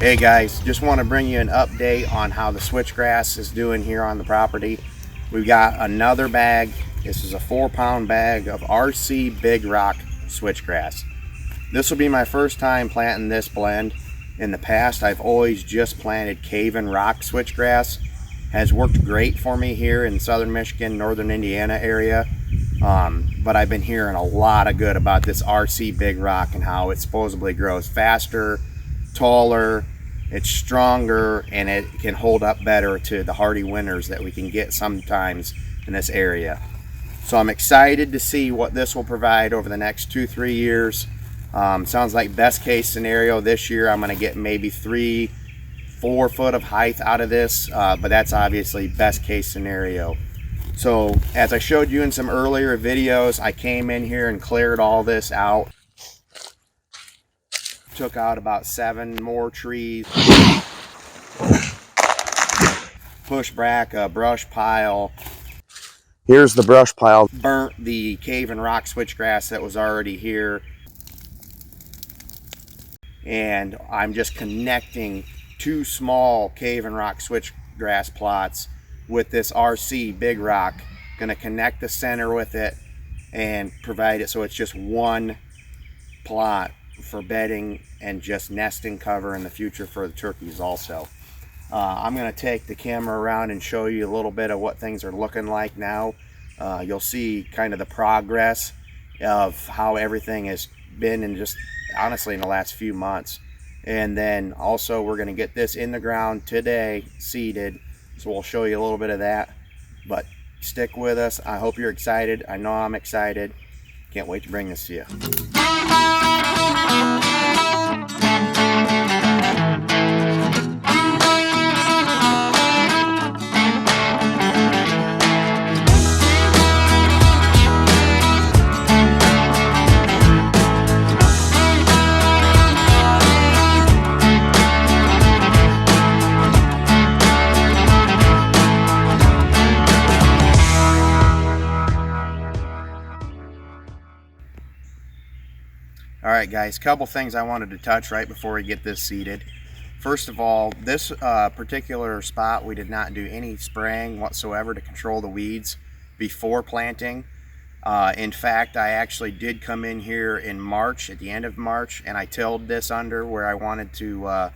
Hey guys, just want to bring you an update on how the switchgrass is doing here on the property. We've got another bag. This is a 4-pound bag of RC Big Rock switchgrass. This will be my first time planting this blend. In the past, I've always just planted cave and rock switchgrass. Has worked great for me here in southern Michigan, northern Indiana area. But I've been hearing a lot of good about this RC Big Rock and how it supposedly grows faster, taller, it's stronger, and it can hold up better to the hardy winters that we can get sometimes in this area. So I'm excited to see what this will provide over the next 2-3 years. Sounds like best case scenario this year I'm going to get maybe 3-4 foot of height out of this, but that's obviously best case scenario. So as I showed you in some earlier videos, I came in here and cleared all this out. Took out about 7 more trees, pushed back a brush pile. Here's the brush pile. Burnt the cave and rock switchgrass that was already here. And I'm just connecting 2 small cave and rock switchgrass plots with this RC Big Rock. Gonna connect the center with it and provide it so it's just one plot for bedding and just nesting cover in the future for the turkeys also. I'm going to take the camera around and show you a little bit of what things are looking like now. You'll see kind of the progress of how everything has been in just honestly in the last few months. And then also we're going to get this in the ground today, seeded, so we'll show you a little bit of that. But stick with us. I hope you're excited. I know I'm excited. Can't wait to bring this to you. Alright guys, couple things I wanted to touch right before we get this seeded. First of all, this particular spot we did not do any spraying whatsoever to control the weeds before planting. In fact, I actually did come in here in March, at the end of March, and I tilled this under where I wanted to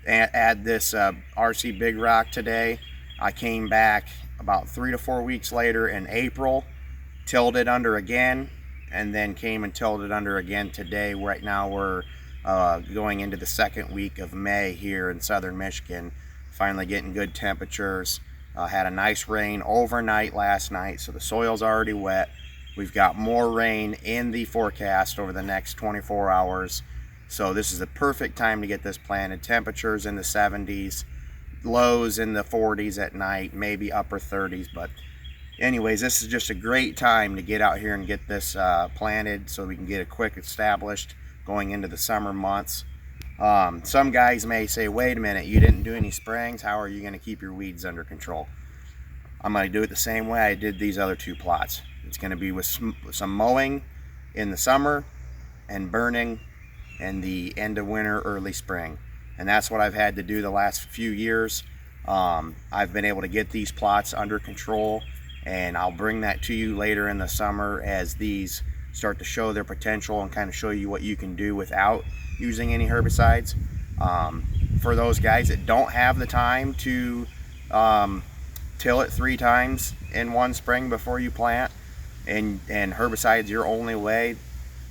add this RC Big Rock today. I came back about 3 to 4 weeks later in April, tilled it under again, and then came and tilled it under again today. Right now we're going into the 2nd week of May here in southern Michigan. Finally getting good temperatures. Had a nice rain overnight last night, so the soil's already wet. We've got more rain in the forecast over the next 24 hours. So this is the perfect time to get this planted. Temperatures in the 70s, lows in the 40s at night, maybe upper 30s, but anyways, this is just a great time to get out here and get this planted so we can get it quick established going into the summer months. Some guys may say, wait a minute, you didn't do any sprayings, how are you going to keep your weeds under control? I'm going to do it the same way I did these other 2 plots. It's going to be with some mowing in the summer and burning in the end of winter, early spring. And that's what I've had to do the last few years. I've been able to get these plots under control, and I'll bring that to you later in the summer as these start to show their potential and kind of show you what you can do without using any herbicides. For those guys that don't have the time to till it 3 times in one spring before you plant, and herbicides your only way,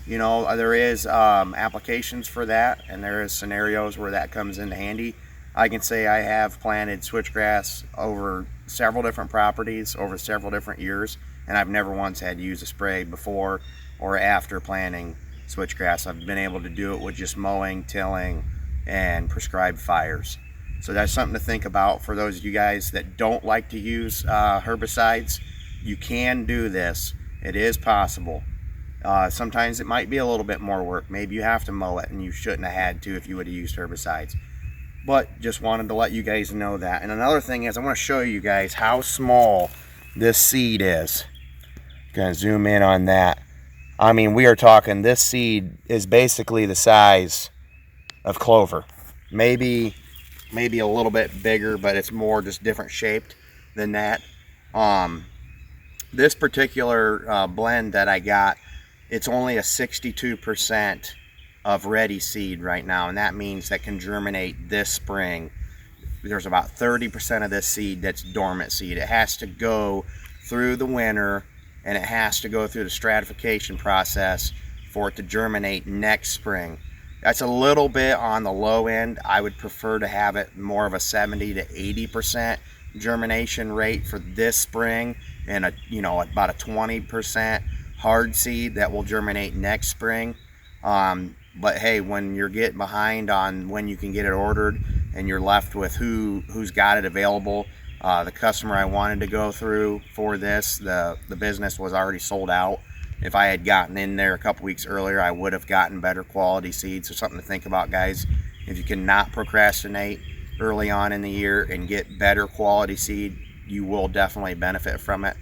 you know, there is applications for that, and there is scenarios where that comes into handy. I can say I have planted switchgrass over several different properties over several different years, and I've never once had to use a spray before or after planting switchgrass. I've been able to do it with just mowing, tilling, and prescribed fires. So that's something to think about for those of you guys that don't like to use herbicides. You can do this. It is possible. Sometimes it might be a little bit more work. Maybe you have to mow it, and you shouldn't have had to if you would have used herbicides. But just wanted to let you guys know that. And another thing is I want to show you guys how small this seed is. Gonna zoom in on that. I mean, we are talking, this seed is basically the size of clover. maybe a little bit bigger, but it's more just different shaped than that. This particular blend that I got, it's only a 62% of ready seed right now, and that means that can germinate this spring. There's about 30% of this seed that's dormant seed. It has to go through the winter, and it has to go through the stratification process for it to germinate next spring. That's a little bit on the low end. I would prefer to have it more of a 70 to 80% germination rate for this spring, and about a 20% hard seed that will germinate next spring. But hey, when you're getting behind on when you can get it ordered, and you're left with who's got it available, the customer I wanted to go through for this, the business was already sold out. If I had gotten in there a couple weeks earlier, I would have gotten better quality seeds. So something to think about, guys. If you cannot procrastinate early on in the year and get better quality seed, you will definitely benefit from it.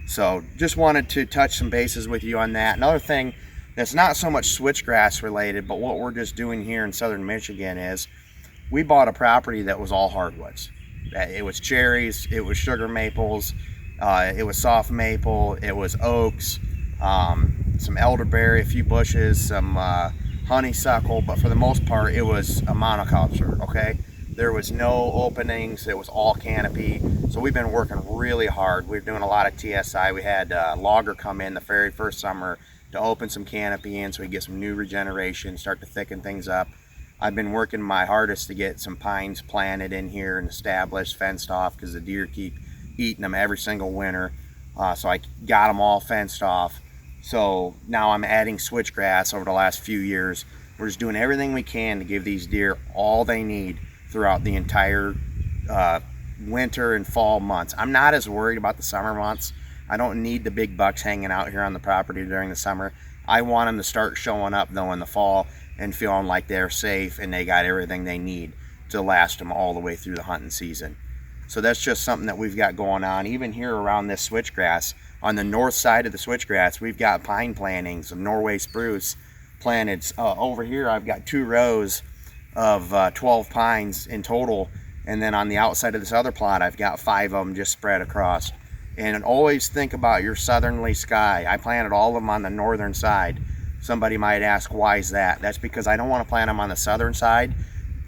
So just wanted to touch some bases with you on that. Another thing that's not so much switchgrass related, but what we're just doing here in southern Michigan is we bought a property that was all hardwoods. It was cherries, it was sugar maples, it was soft maple, it was oaks, some elderberry, a few bushes, some honeysuckle, but for the most part it was a monoculture, okay? There was no openings, it was all canopy. So we've been working really hard. We're doing a lot of TSI. We had a logger come in the very first summer to open some canopy in so we get some new regeneration, start to thicken things up. I've been working my hardest to get some pines planted in here and established, fenced off, because the deer keep eating them every single winter. So I got them all fenced off. So now I'm adding switchgrass over the last few years. We're just doing everything we can to give these deer all they need throughout the entire winter and fall months. I'm not as worried about the summer months. I don't need the big bucks hanging out here on the property during the summer. I want them to start showing up though in the fall and feeling like they're safe and they got everything they need to last them all the way through the hunting season. So that's just something that we've got going on. Even here around this switchgrass, on the north side of the switchgrass, we've got pine plantings of Norway spruce planted. Over here I've got 2 rows of 12 pines in total, and then on the outside of this other plot I've got 5 of them just spread across. And always think about your southerly sky. I planted all of them on the northern side. Somebody might ask, why is that? That's because I don't want to plant them on the southern side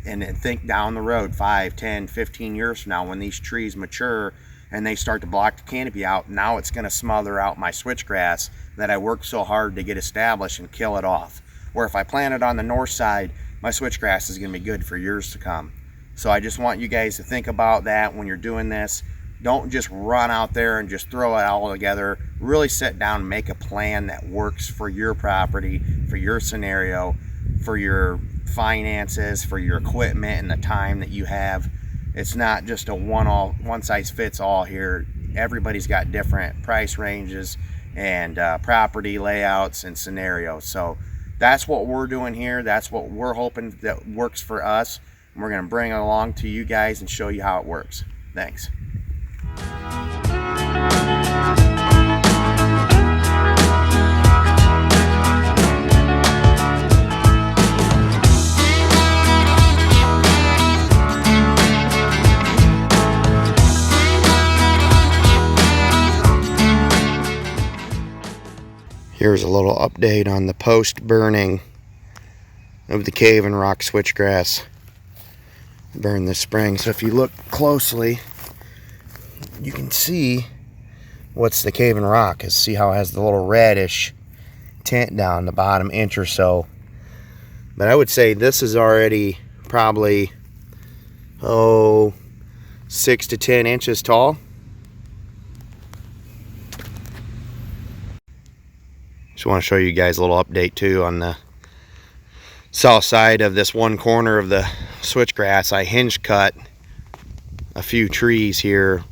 and then think down the road 5, 10, 15 years from now when these trees mature and they start to block the canopy out. Now it's going to smother out my switchgrass that I worked so hard to get established and kill it off. Where if I plant it on the north side, my switchgrass is going to be good for years to come. So I just want you guys to think about that when you're doing this. Don't just run out there and just throw it all together. Really sit down and make a plan that works for your property, for your scenario, for your finances, for your equipment and the time that you have. It's not just a one size fits all here. Everybody's got different price ranges and property layouts and scenarios. So that's what we're doing here. That's what we're hoping that works for us. And we're going to bring it along to you guys and show you how it works. Thanks. Here's a little update on the post burning of the cave and rock switchgrass burned this spring. So if you look closely, you can see what's the cave and rock. Is see how it has the little reddish tint down the bottom inch or so. But I would say this is already probably 6 to 10 inches tall. Just want to show you guys a little update too on the south side of this one corner of the switchgrass. I hinge cut a few trees here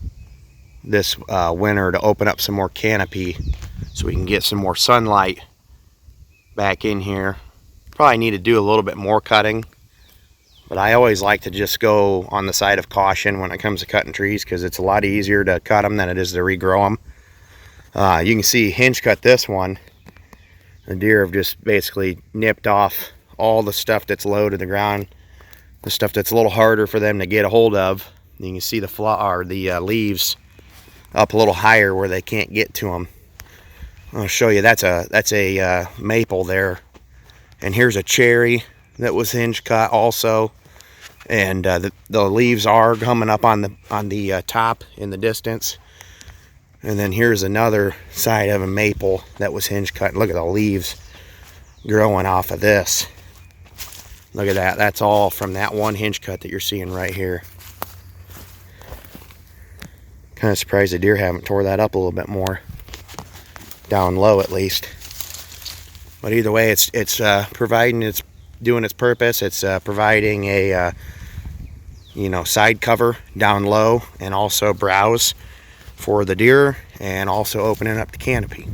this winter to open up some more canopy so we can get some more sunlight back in here. Probably need to do a little bit more cutting, but I always like to just go on the side of caution when it comes to cutting trees because it's a lot easier to cut them than it is to regrow them. You can see hinge cut this one. The deer have just basically nipped off all the stuff that's low to the ground. the stuff that's a little harder for them to get a hold of. You can see the leaves up a little higher where they can't get to them. I'll show you. That's a maple there, and here's a cherry that was hinge cut also, and the leaves are coming up on the top in the distance. And then here's another side of a maple that was hinge cut. Look at the leaves growing off of this. Look at that. That's all from that one hinge cut that you're seeing right here. Kind of surprised the deer haven't tore that up a little bit more. Down low at least. But either way, it's doing its purpose. It's providing a side cover down low, and also browse for the deer, and also opening up the canopy.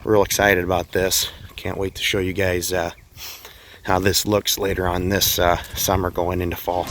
Real excited about this. Can't wait to show you guys how this looks later on this summer going into fall.